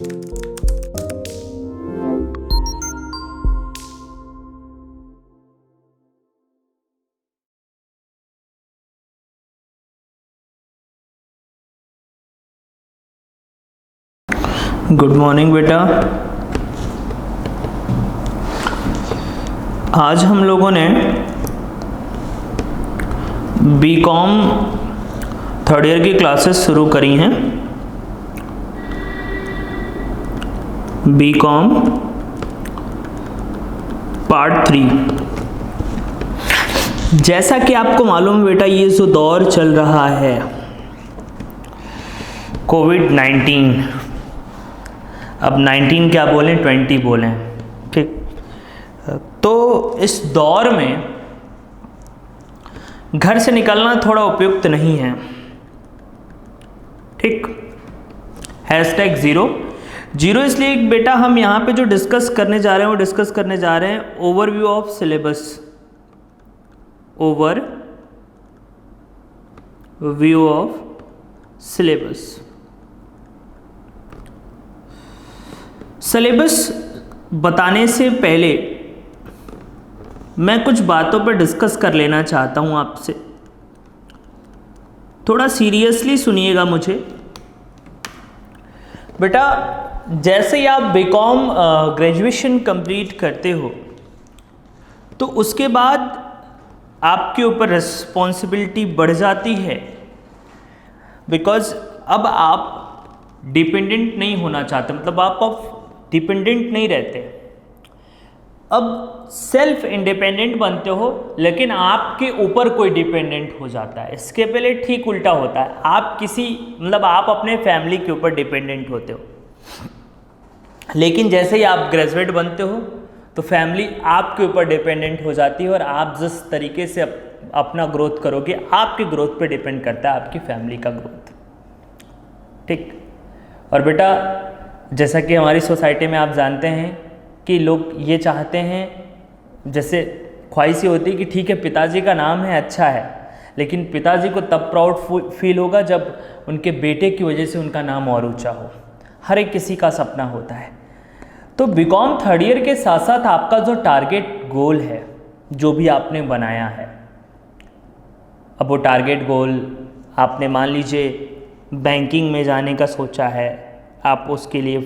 Good morning बेटा। आज हम लोगों ने बीकॉम थर्ड ईयर की क्लासेस शुरू करी हैं। BCom part 3। जैसा कि आपको मालूम है बेटा, ये जो दौर चल रहा है कोविड-19, अब 19 क्या बोलें, 20 बोलें, ठीक। तो इस दौर में घर से निकलना थोड़ा उपयुक्त नहीं है, ठीक। #0 इसलिए बेटा हम यहाँ पे जो डिस्कस करने जा रहे हैं वो डिस्कस करने जा रहे हैं overview of syllabus. Overview of syllabus. Syllabus बताने से पहले मैं कुछ बातों पर डिस्कस कर लेना चाहता हूँ आपसे। थोड़ा सीरियसली सुनिएगा मुझे बेटा। जैसे ही आप बीकॉम ग्रेजुएशन कंप्लीट करते हो तो उसके बाद आपके ऊपर रिस्पॉन्सिबिलिटी बढ़ जाती है, बिकॉज अब आप डिपेंडेंट नहीं होना चाहते, मतलब आप डिपेंडेंट नहीं रहते, अब सेल्फ इंडिपेंडेंट बनते हो, लेकिन आपके ऊपर कोई डिपेंडेंट हो जाता है। इसके पहले ठीक उल्टा होता है, आप अपने फैमिली के ऊपर डिपेंडेंट होते हो, लेकिन जैसे ही आप ग्रेजुएट बनते हो तो फैमिली आपके ऊपर डिपेंडेंट हो जाती है, और आप जिस तरीके से अपना ग्रोथ करोगे आपके ग्रोथ पे डिपेंड करता है आपकी फैमिली का ग्रोथ, ठीक। और बेटा जैसा कि हमारी सोसाइटी में आप जानते हैं कि लोग ये चाहते हैं, जैसे ख्वाहिश होती है कि ठीक है पिताजी का नाम है, अच्छा है, लेकिन पिताजी को तब प्राउड फील होगा जब उनके बेटे की वजह से उनका नाम और ऊंचा हो। हर एक किसी का सपना होता है। तो बीकॉम थर्ड ईयर के साथ साथ आपका जो टारगेट गोल है, जो भी आपने बनाया है, अब वो टारगेट गोल आपने मान लीजिए बैंकिंग में जाने का सोचा है, आप उसके लिए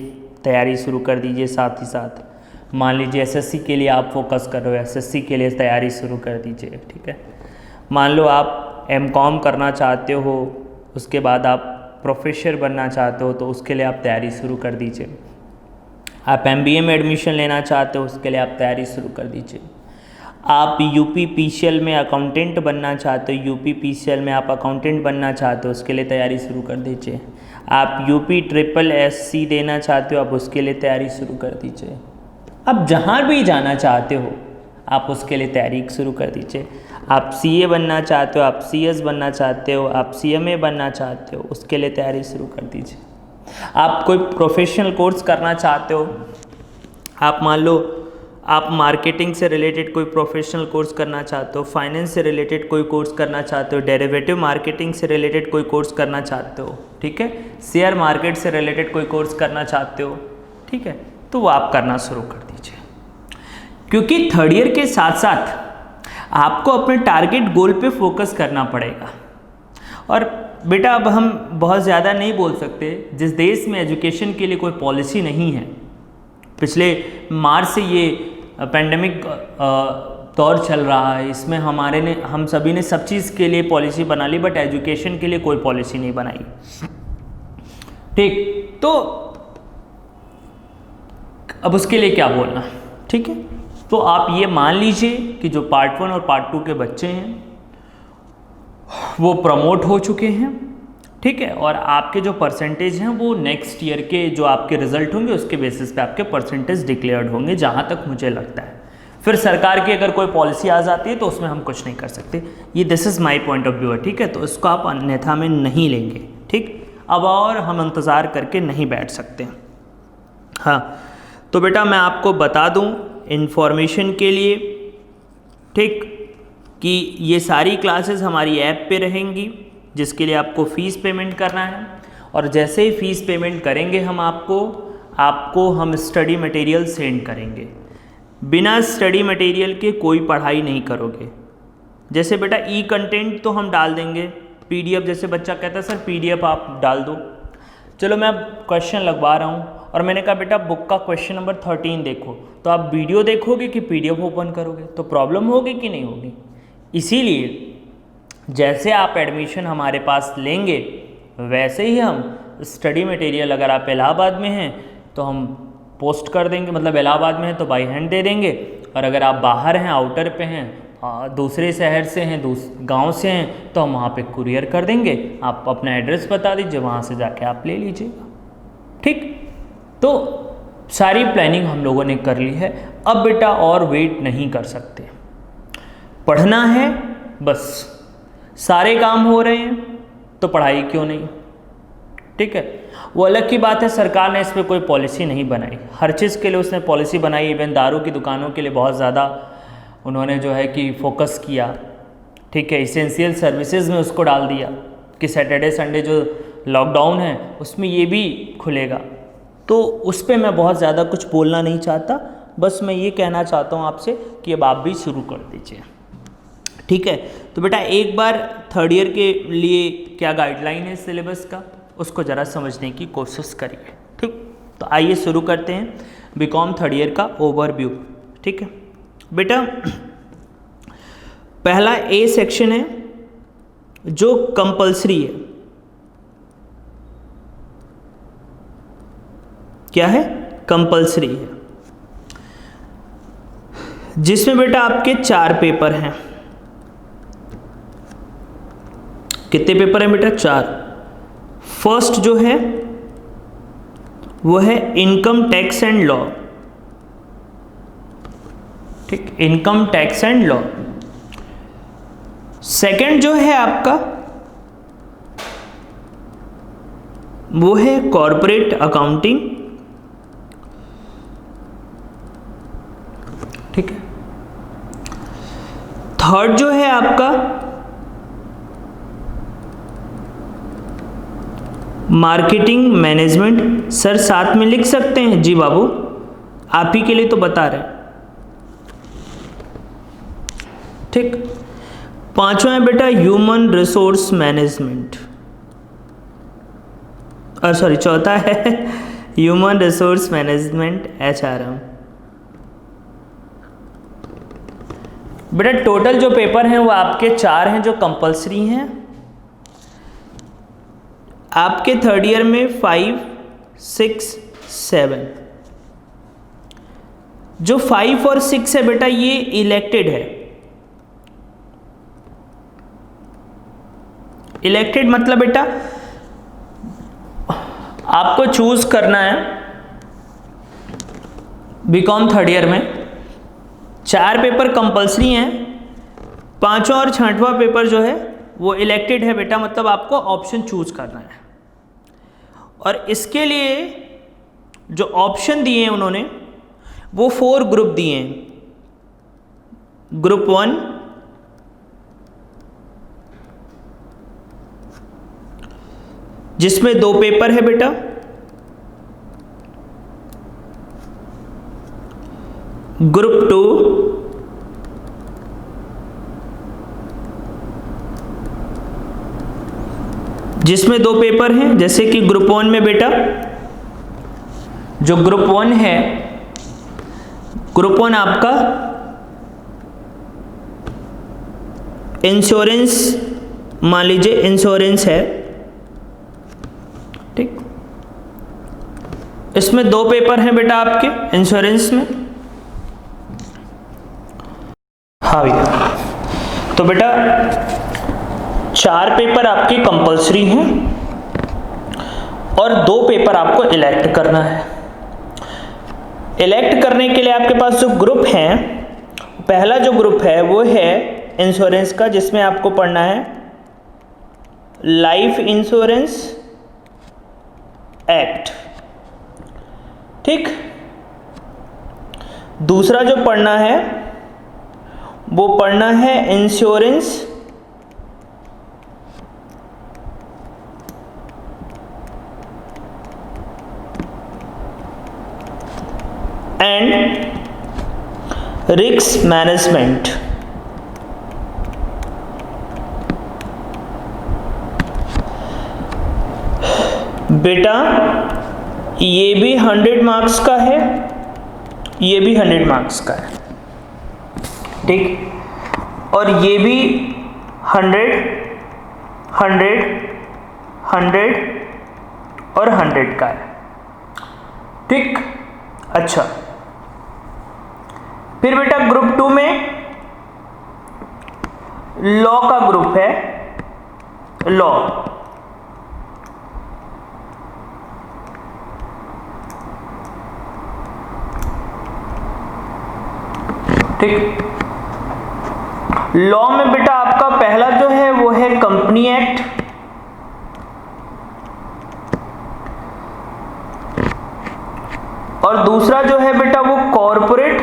तैयारी शुरू कर दीजिए। साथ ही साथ मान लीजिए एसएससी के लिए आप फोकस कर रहे हो, एसएससी के लिए तैयारी शुरू कर दीजिए, ठीक है। मान लो आप एमकॉम करना चाहते हो, उसके बाद आप प्रोफेसर बनना चाहते हो, तो उसके लिए आप तैयारी शुरू कर दीजिए। आप एमबीए में एडमिशन लेना चाहते हो, उसके लिए आप तैयारी शुरू कर दीजिए। आप यूपीपीसीएल में अकाउंटेंट बनना चाहते हो, यूपीपीसीएल में आप अकाउंटेंट बनना चाहते हो, उसके लिए तैयारी शुरू कर दीजिए। आप UPSSC देना चाहते हो, आप उसके लिए तैयारी शुरू कर दीजिए। अब जहाँ भी जाना चाहते हो आप उसके लिए तैयारी शुरू कर दीजिए। आप CA बनना चाहते हो, आप CS बनना चाहते हो, आप CMA बनना चाहते हो, उसके लिए तैयारी शुरू कर दीजिए। आप कोई प्रोफेशनल कोर्स करना चाहते हो, आप मान लो आप मार्केटिंग से रिलेटेड कोई प्रोफेशनल कोर्स करना चाहते हो, फाइनेंस से रिलेटेड कोई कोर्स करना चाहते हो, डेरिवेटिव मार्केटिंग से रिलेटेड कोई कोर्स करना चाहते हो, ठीक है, शेयर मार्केट से रिलेटेड कोई कोर्स करना चाहते हो, ठीक है, तो वो आप करना शुरू कर दीजिए। क्योंकि थर्ड ईयर के साथ साथ आपको अपने टारगेट गोल पे फोकस करना पड़ेगा। और बेटा अब हम बहुत ज़्यादा नहीं बोल सकते, जिस देश में एजुकेशन के लिए कोई पॉलिसी नहीं है, पिछले मार्च से ये पेंडेमिक दौर चल रहा है, इसमें हम सभी ने सब चीज़ के लिए पॉलिसी बना ली, बट एजुकेशन के लिए कोई पॉलिसी नहीं बनाई, ठीक। तो अब उसके लिए क्या बोलना, ठीक है। तो आप ये मान लीजिए कि जो पार्ट 1 और पार्ट 2 के बच्चे हैं वो प्रमोट हो चुके हैं, ठीक है, और आपके जो परसेंटेज हैं वो नेक्स्ट ईयर के जो आपके रिजल्ट होंगे उसके बेसिस पे आपके परसेंटेज डिक्लेयर्ड होंगे, जहाँ तक मुझे लगता है। फिर सरकार की अगर कोई पॉलिसी आ जाती है तो उसमें हम कुछ नहीं कर सकते। ये this is my point of view है, ठीक है। तो इसको आप अन्यथा में नहीं लेंगे, ठीक। अब और हम इंतज़ार करके नहीं बैठ सकते। हाँ, तो बेटा मैं आपको बता दूँ इन्फॉर्मेशन के लिए, ठीक, कि ये सारी क्लासेस हमारी ऐप पे रहेंगी, जिसके लिए आपको फ़ीस पेमेंट करना है। और जैसे ही फ़ीस पेमेंट करेंगे हम आपको आपको हम स्टडी मटेरियल सेंड करेंगे। बिना स्टडी मटेरियल के कोई पढ़ाई नहीं करोगे। जैसे बेटा ई कंटेंट तो हम डाल देंगे, पीडीएफ जैसे बच्चा कहता है सर पीडीएफ आप डाल दो, चलो मैं अब क्वेश्चन लगवा रहा हूँ और मैंने कहा बेटा बुक का क्वेश्चन नंबर 13 देखो, तो आप वीडियो देखोगे कि पीडीएफ ओपन करोगे, तो प्रॉब्लम होगी कि नहीं होगी। इसीलिए जैसे आप एडमिशन हमारे पास लेंगे वैसे ही हम स्टडी मटेरियल, अगर आप इलाहाबाद में हैं तो हम पोस्ट कर देंगे, मतलब इलाहाबाद में हैं तो बाई हैंड दे देंगे, और अगर आप बाहर हैं, आउटर पे हैं, दूसरे शहर से हैं, गांव से हैं, तो हम वहाँ पे कुरियर कर देंगे। आप अपना एड्रेस बता दीजिए, वहाँ से जाके आप ले लीजिएगा। ठीक, तो सारी प्लानिंग हम लोगों ने कर ली है। अब बेटा और वेट नहीं कर सकते, पढ़ना है बस, सारे काम हो रहे हैं तो पढ़ाई क्यों नहीं। ठीक है, वो अलग की बात है, सरकार ने इस पर कोई पॉलिसी नहीं बनाई, हर चीज़ के लिए उसने पॉलिसी बनाई। इवन दारू की दुकानों के लिए बहुत ज़्यादा उन्होंने जो है कि फोकस किया। ठीक है, इसेंशियल सर्विसेज में उसको डाल दिया कि सैटरडे संडे जो लॉकडाउन है उसमें ये भी खुलेगा। तो उस पर मैं बहुत ज़्यादा कुछ बोलना नहीं चाहता, बस मैं ये कहना चाहता हूँ आपसे कि अब आप भी शुरू कर दीजिए। ठीक है, तो बेटा एक बार थर्ड ईयर के लिए क्या गाइडलाइन है सिलेबस का, उसको ज़रा समझने की कोशिश करिए। ठीक, तो आइए शुरू करते हैं बीकॉम थर्ड ईयर का ओवरव्यू। ठीक है बेटा, पहला ए सेक्शन है जो कंपल्सरी है। क्या है? कंपल्सरी है, जिसमें बेटा आपके 4 पेपर हैं। कितने पेपर हैं बेटा? 4। फर्स्ट जो है वो है इनकम टैक्स एंड लॉ। ठीक, income tax and law. Second जो है आपका वो है कॉर्पोरेट अकाउंटिंग। ठीक है, थर्ड जो है आपका मार्केटिंग मैनेजमेंट। सर साथ में लिख सकते हैं? जी बाबू, आप ही के लिए तो बता रहे हैं। ठीक, पांचवा है बेटा ह्यूमन रिसोर्स मैनेजमेंट, और सॉरी चौथा है ह्यूमन रिसोर्स मैनेजमेंट HRM। बेटा टोटल जो पेपर हैं वो आपके 4 हैं जो कंपलसरी हैं। आपके थर्ड ईयर में 5, 6, 7। जो 5 और 6 है बेटा ये इलेक्टेड है। इलेक्टेड मतलब बेटा आपको चूज करना है बीकॉम थर्ड ईयर में। 4 पेपर कंपलसरी हैं, 5वां और 6वां पेपर जो है वो इलेक्टेड है बेटा, मतलब आपको ऑप्शन चूज करना है। और इसके लिए जो ऑप्शन दिए हैं उन्होंने वो 4 ग्रुप दिए हैं। ग्रुप 1, जिसमें 2 पेपर है बेटा। ग्रुप 2, जिसमें 2 पेपर हैं, जैसे कि ग्रुप 1 में बेटा जो ग्रुप 1 है, ग्रुप 1 आपका इंश्योरेंस, मान लीजिए इंश्योरेंस है। ठीक, इसमें 2 पेपर हैं बेटा आपके इंश्योरेंस में। हाँ भैया, तो बेटा 4 पेपर आपके कंपलसरी हैं और 2 पेपर आपको इलेक्ट करना है। इलेक्ट करने के लिए आपके पास जो ग्रुप हैं, पहला जो ग्रुप है वो है इंश्योरेंस का, जिसमें आपको पढ़ना है लाइफ इंश्योरेंस एक्ट। ठीक, दूसरा जो पढ़ना है वो पढ़ना है इंश्योरेंस एंड रिस्क मैनेजमेंट। बेटा ये भी 100 मार्क्स का है, ये भी 100 मार्क्स का है, ठीक, और ये भी 100, 100, 100 और 100 का है, ठीक। अच्छा, फिर बेटा ग्रुप 2 में लॉ का ग्रुप है, लॉ, ठीक। लॉ में बेटा आपका पहला जो है वो है कंपनी एक्ट, और दूसरा जो है बेटा वो कॉरपोरेट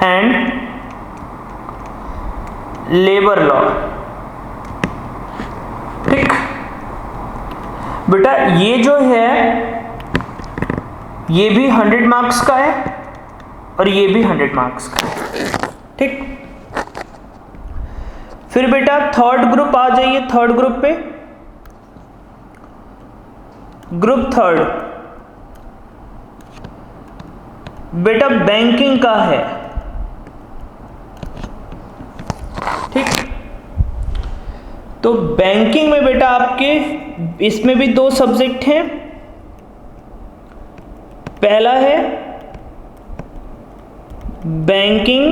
एंड लेबर लॉ, ठीक। बेटा ये जो है ये भी 100 मार्क्स का है और ये भी 100 मार्क्स का है, ठीक। फिर बेटा थर्ड ग्रुप आ जाइए, थर्ड ग्रुप पे, ग्रुप थर्ड बेटा बैंकिंग का है, ठीक। तो बैंकिंग में बेटा आपके इसमें भी 2 सब्जेक्ट हैं, पहला है बैंकिंग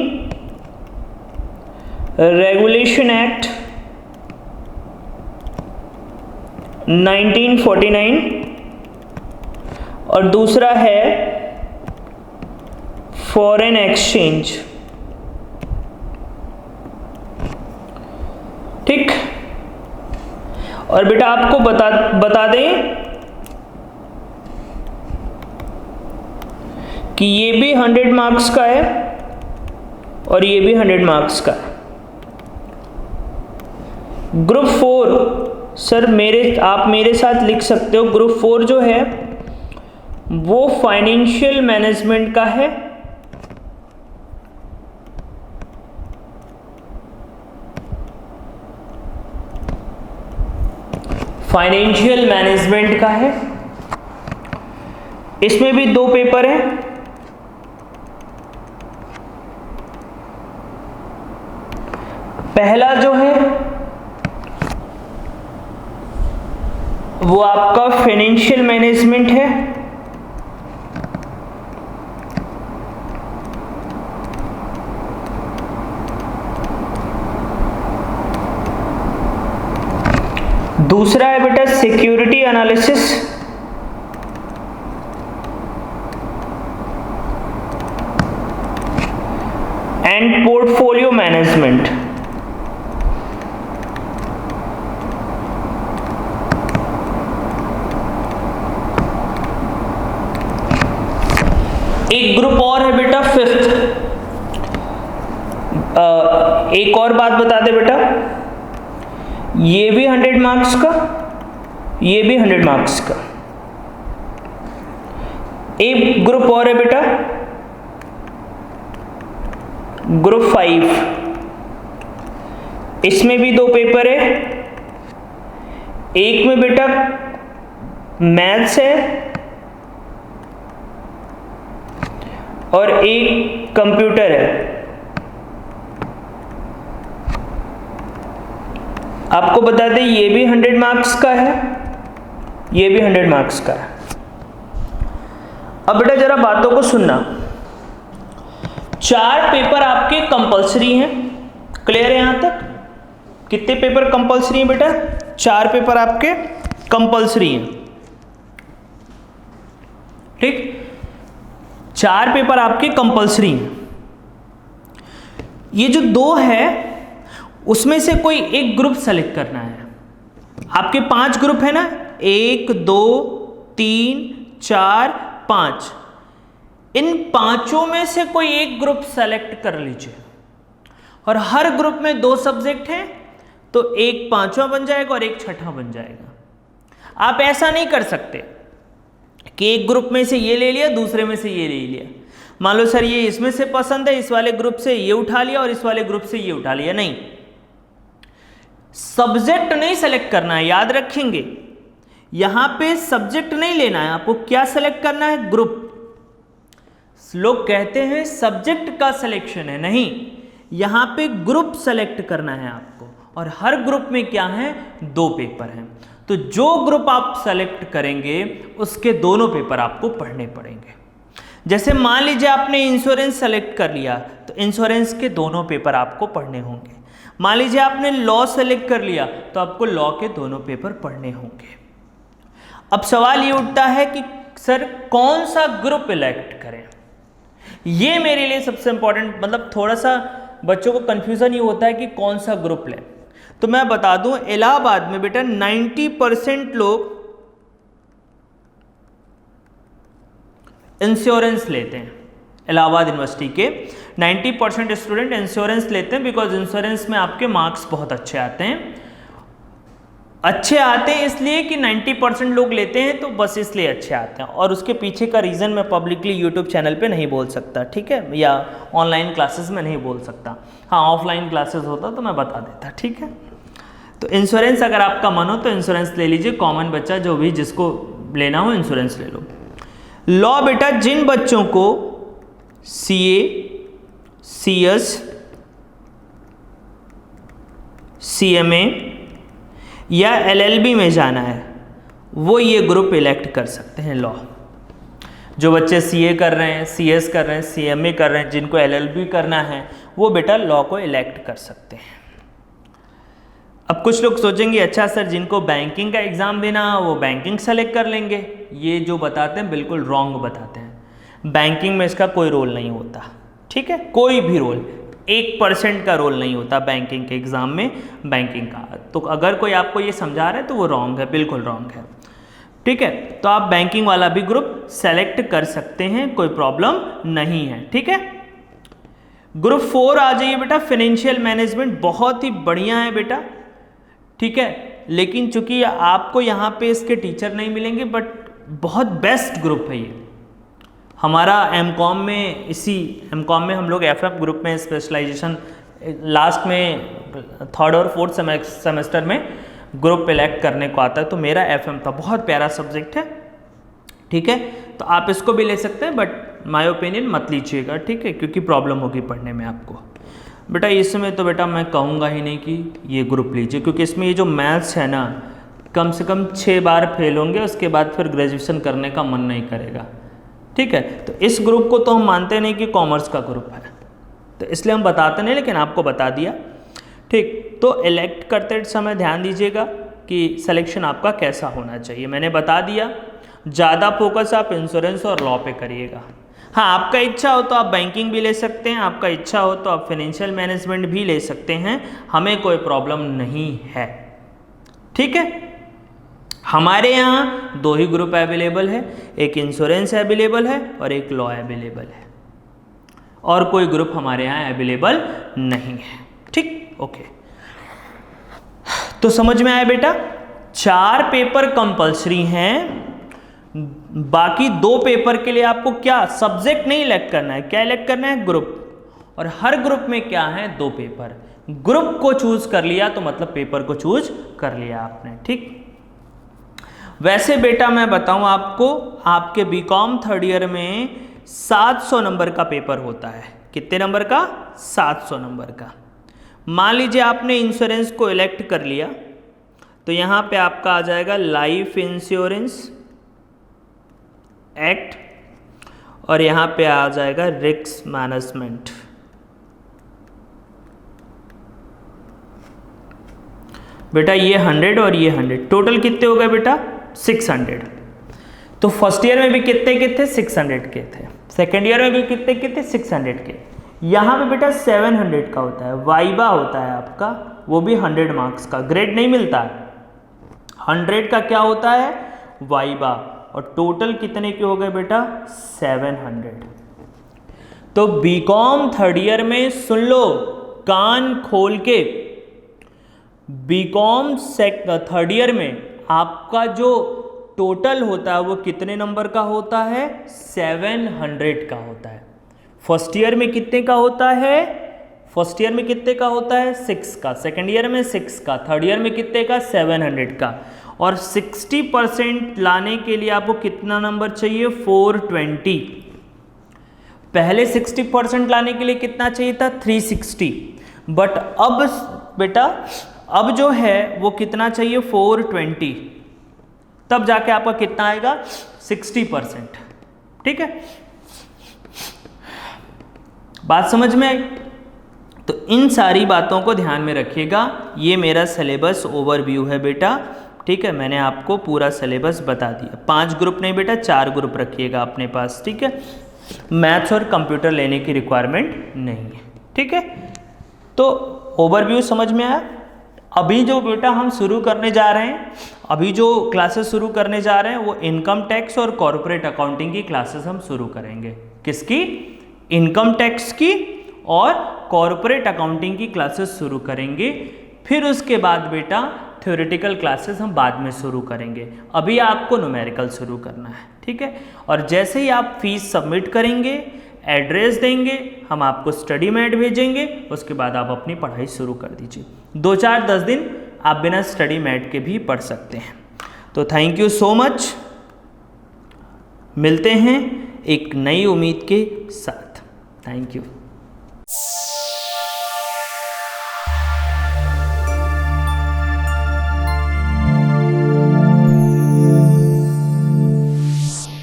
रेगुलेशन एक्ट 1949 और दूसरा है फॉरेन एक्सचेंज, ठीक। और बेटा आपको बता दें कि ये भी 100 मार्क्स का है और ये भी 100 मार्क्स का है। ग्रुप 4 सर आप मेरे साथ लिख सकते हो, ग्रुप 4 जो है वो फाइनेंशियल मैनेजमेंट का है, फाइनेंशियल मैनेजमेंट का है। इसमें भी 2 पेपर हैं, पहला जो है वो आपका फाइनेंशियल मैनेजमेंट है, दूसरा है बेटा security analysis, and portfolio management. एक ग्रुप और है बेटा 5th, एक और बात बता दे बेटा, ये भी 100 मार्क्स का, ये भी 100 मार्क्स का। एक ग्रुप और है बेटा ग्रुप 5, इसमें भी 2 पेपर है, एक में बेटा मैथ्स है और एक कंप्यूटर है। आपको बता दें ये भी 100 मार्क्स का है, ये भी 100 मार्क्स का है। अब बेटा जरा बातों को सुनना, 4 पेपर आपके कंपलसरी हैं, क्लियर है यहां तक? कितने पेपर कंपलसरी हैं बेटा? 4 पेपर आपके कंपलसरी हैं, ठीक। 4 पेपर आपके कंपलसरी हैं। ये जो 2 है उसमें से कोई एक ग्रुप सेलेक्ट करना है। आपके 5 ग्रुप है ना, 1 2 3 4 5, इन 5 में से कोई एक ग्रुप सेलेक्ट कर लीजिए, और हर ग्रुप में 2 सब्जेक्ट हैं तो एक 5वां बन जाएगा और एक 6ठा बन जाएगा। आप ऐसा नहीं कर सकते कि एक ग्रुप में से ये ले लिया, दूसरे में से ये ले लिया। मान लो सर ये इसमें से पसंद है, इस वाले ग्रुप से ये उठा लिया और इस वाले ग्रुप से ये उठा लिया। नहीं, सब्जेक्ट नहीं सेलेक्ट करना है, याद रखेंगे। यहां पे सब्जेक्ट नहीं लेना है आपको, क्या सेलेक्ट करना है? ग्रुप। लोग कहते हैं सब्जेक्ट का सिलेक्शन है, नहीं, यहां पे ग्रुप सेलेक्ट करना है आपको। और हर ग्रुप में क्या है? 2 पेपर हैं। तो जो ग्रुप आप सेलेक्ट करेंगे उसके दोनों पेपर आपको पढ़ने पड़ेंगे। जैसे मान लीजिए आपने इंश्योरेंस सेलेक्ट कर लिया, तो इंश्योरेंस के दोनों पेपर आपको पढ़ने होंगे। मान लीजिए आपने लॉ सेलेक्ट कर लिया, तो आपको लॉ के दोनों पेपर पढ़ने होंगे। अब सवाल ये उठता है कि सर कौन सा ग्रुप इलेक्ट करें? ये मेरे लिए सबसे इंपॉर्टेंट, मतलब थोड़ा सा बच्चों को कंफ्यूजन ये होता है कि कौन सा ग्रुप लें। तो मैं बता दूं, इलाहाबाद में बेटा 90% लोग इंश्योरेंस लेते हैं। इलाहाबाद यूनिवर्सिटी के 90% स्टूडेंट इंश्योरेंस लेते हैं, बिकॉज इंश्योरेंस में आपके मार्क्स बहुत अच्छे आते हैं। अच्छे आते हैं इसलिए कि 90% लोग लेते हैं, तो बस इसलिए अच्छे आते हैं। और उसके पीछे का रीज़न मैं पब्लिकली यूट्यूब चैनल पे नहीं बोल सकता, ठीक है, या ऑनलाइन क्लासेस में नहीं बोल सकता। हाँ, ऑफलाइन क्लासेस होता तो मैं बता देता, ठीक है। तो इंश्योरेंस अगर आपका मन हो तो इंश्योरेंस ले लीजिए, कॉमन बच्चा जो भी जिसको लेना हो इंश्योरेंस ले लो। लॉ बेटा जिन बच्चों को CA, CS, CMA या LLB में जाना है, वो ये ग्रुप इलेक्ट कर सकते हैं लॉ। जो बच्चे CA कर रहे हैं, CS कर रहे हैं, CMA कर रहे हैं, जिनको LLB करना है, वो बेटा लॉ को इलेक्ट कर सकते हैं। अब कुछ लोग सोचेंगे अच्छा सर जिनको बैंकिंग का एग्ज़ाम देना वो बैंकिंग सेलेक्ट कर लेंगे। ये जो बताते हैं बिल्कुल रॉन्ग बताते हैं। बैंकिंग में इसका कोई रोल नहीं होता, ठीक है, कोई भी रोल, 1% का रोल नहीं होता बैंकिंग के एग्ज़ाम में बैंकिंग का। तो अगर कोई आपको ये समझा रहा है तो वो रॉन्ग है, बिल्कुल रॉन्ग है, ठीक है। तो आप बैंकिंग वाला भी ग्रुप सेलेक्ट कर सकते हैं, कोई प्रॉब्लम नहीं है, ठीक है। ग्रुप 4 आ जाइए बेटा, फाइनेंशियल मैनेजमेंट, बहुत ही बढ़िया है बेटा, ठीक है। लेकिन चूंकि आपको यहाँ पे इसके टीचर नहीं मिलेंगे, बट बहुत बेस्ट ग्रुप है ये। हमारा एमकॉम में, इसी एमकॉम में हम लोग FF ग्रुप में स्पेशलाइजेशन लास्ट में 3rd और 4th सेमेस्टर में ग्रुप इलेक्ट करने को आता है। तो मेरा FM था, बहुत प्यारा सब्जेक्ट है, ठीक है। तो आप इसको भी ले सकते हैं, बट माय ओपिनियन मत लीजिएगा, ठीक है, क्योंकि प्रॉब्लम होगी पढ़ने में आपको। बेटा इसमें तो बेटा मैं कहूँगा ही नहीं कि ये ग्रुप लीजिए, क्योंकि इसमें ये जो मैथ्स है ना, कम से कम 6 बार फेल होंगे, उसके बाद फिर ग्रेजुएशन करने का मन नहीं करेगा, ठीक है। तो इस ग्रुप को तो हम मानते नहीं कि कॉमर्स का ग्रुप है, तो इसलिए हम बताते नहीं, लेकिन आपको बता दिया, ठीक। तो इलेक्ट करते समय ध्यान दीजिएगा कि सिलेक्शन आपका कैसा होना चाहिए, मैंने बता दिया। ज़्यादा फोकस आप इंश्योरेंस और लॉ पे करिएगा। हाँ, आपका इच्छा हो तो आप बैंकिंग भी ले सकते हैं, आपका इच्छा हो तो आप फाइनेंशियल मैनेजमेंट भी ले सकते हैं, हमें कोई प्रॉब्लम नहीं है, ठीक है। हमारे यहाँ 2 ही ग्रुप अवेलेबल है, एक इंश्योरेंस अवेलेबल है और एक लॉ अवेलेबल है, और कोई ग्रुप हमारे यहाँ अवेलेबल नहीं है, ठीक, ओके। तो समझ में आया बेटा, 4 पेपर कंपलसरी हैं, बाकी 2 पेपर के लिए आपको क्या सब्जेक्ट नहीं इलेक्ट करना है, क्या इलेक्ट करना है? ग्रुप। और हर ग्रुप में क्या है? 2 पेपर। ग्रुप को चूज कर लिया तो मतलब पेपर को चूज कर लिया आपने, ठीक। वैसे बेटा मैं बताऊं आपको, आपके बीकॉम 3rd ईयर में 700 नंबर का पेपर होता है। कितने नंबर का? 700 नंबर का। मान लीजिए आपने इंश्योरेंस को इलेक्ट कर लिया, तो यहां पे आपका आ जाएगा लाइफ इंश्योरेंस एक्ट, और यहां पे आ जाएगा रिस्क मैनेजमेंट। बेटा ये 100 और ये 100, टोटल कितने हो गए बेटा? 600। तो फर्स्ट ईयर में भी कितने के थे? 600 के थे। सेकेंड ईयर में भी कितने के थे? 600 के। यहाँ पे बेटा 700 का होता है, वाइबा होता है आपका, वो भी 100 मार्क्स का, ग्रेड नहीं मिलता है। 100 का क्या होता है? वाइबा। और टोटल कितने के हो गए बेटा? 700। तो बीकॉम 3rd ईयर में सुन लो कान खोल के, बीकॉम 3rd ईयर में आपका जो टोटल होता है वो कितने नंबर का होता है? 700 का होता है। फर्स्ट ईयर में कितने का होता है? फर्स्ट ईयर में कितने का होता है? 6 का। सेकेंड ईयर में 6 का। थर्ड ईयर में कितने का? 700 का। और 60% लाने के लिए आपको कितना नंबर चाहिए? 420। पहले 60% लाने के लिए कितना चाहिए था? 360। बट अब बेटा अब जो है वो कितना चाहिए? 420। तब जाके आपका कितना आएगा? 60%। ठीक है, बात समझ में आई? तो इन सारी बातों को ध्यान में रखिएगा। ये मेरा सिलेबस ओवरव्यू है बेटा। ठीक है, मैंने आपको पूरा सिलेबस बता दिया। 5 ग्रुप नहीं बेटा, 4 ग्रुप रखिएगा अपने पास। ठीक है, मैथ्स और कंप्यूटर लेने की रिक्वायरमेंट नहीं है। ठीक है, तो ओवरव्यू समझ में आया? अभी जो बेटा हम शुरू करने जा रहे हैं, अभी जो क्लासेस शुरू करने जा रहे हैं वो इनकम टैक्स और कॉर्पोरेट अकाउंटिंग की क्लासेस हम शुरू करेंगे। किसकी? इनकम टैक्स की और कॉर्पोरेट अकाउंटिंग की क्लासेस शुरू करेंगे। फिर उसके बाद बेटा थ्योरेटिकल क्लासेस हम बाद में शुरू करेंगे। अभी आपको न्यूमेरिकल शुरू करना है। ठीक है, और जैसे ही आप फीस सबमिट करेंगे, एड्रेस देंगे, हम आपको स्टडी मैट भेजेंगे। उसके बाद आप अपनी पढ़ाई शुरू कर दीजिए। 2-4-10 दिन आप बिना स्टडी मैट के भी पढ़ सकते हैं। तो थैंक यू सो मच। मिलते हैं एक नई उम्मीद के साथ। Thank you.